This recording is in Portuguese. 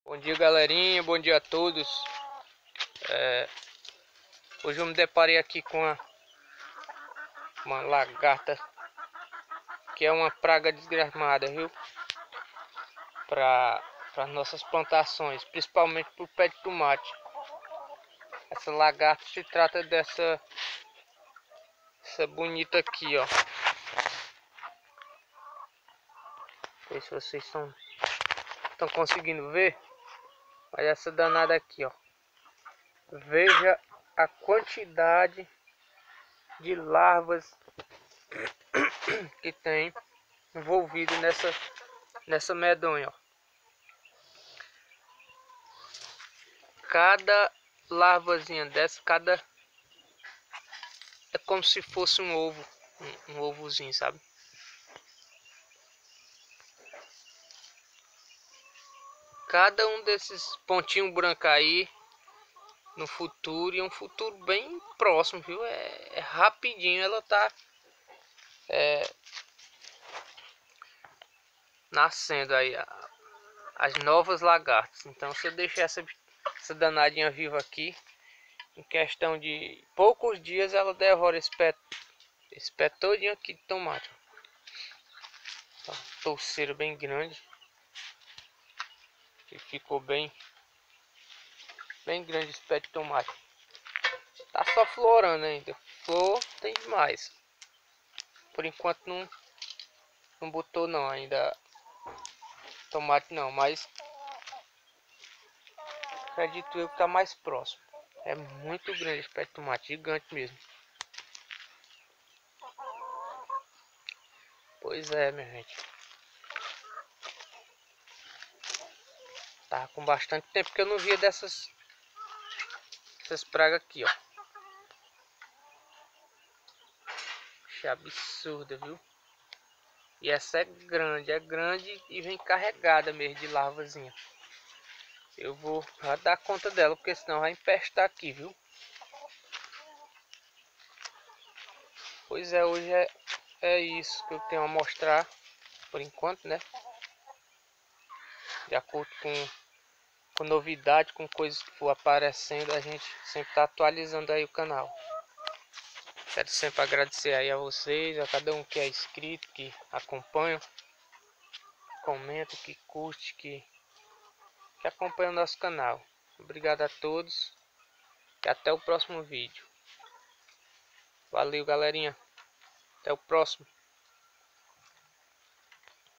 Bom dia, galerinha, bom dia a todos. Hoje eu me deparei aqui com uma lagarta, que é uma praga desgramada, viu? Para nossas plantações, principalmente para o pé de tomate. Essa lagarta se trata essa bonita aqui, ó. Não sei se vocês estão conseguindo ver. Olha essa danada aqui, ó. Veja a quantidade de larvas que tem envolvido nessa medonha, ó. Cada larvazinha dessa, é como se fosse um ovo, um ovozinho, sabe? Cada um desses pontinhos brancos aí no futuro, e um futuro bem próximo, viu? É rapidinho, ela tá nascendo aí as novas lagartas. Então, se eu deixar essa danadinha viva aqui, em questão de poucos dias ela devora esse pé todinho aqui de tomate. Tá, touceira bem grande, e ficou bem grande esse pé de tomate. Tá só florando ainda, flor tem demais. Por enquanto não botou não ainda tomate não, mas acredito eu que tá mais próximo. É muito grande esse pé de tomate, gigante mesmo. Pois é, minha gente. Tá com bastante tempo que eu não via essas pragas aqui, ó. Que absurda, viu? E essa é grande e vem carregada mesmo de larvazinha. Eu vou já dar conta dela, porque senão vai empestar aqui, viu? Pois é, hoje é isso que eu tenho a mostrar por enquanto, né? De acordo com novidade, com coisas que for aparecendo, a gente sempre tá atualizando aí o canal. Quero sempre agradecer aí a vocês, a cada um que é inscrito, que acompanha, comenta, que curte, que acompanha o nosso canal. Obrigado a todos e até o próximo vídeo. Valeu, galerinha. Até o próximo.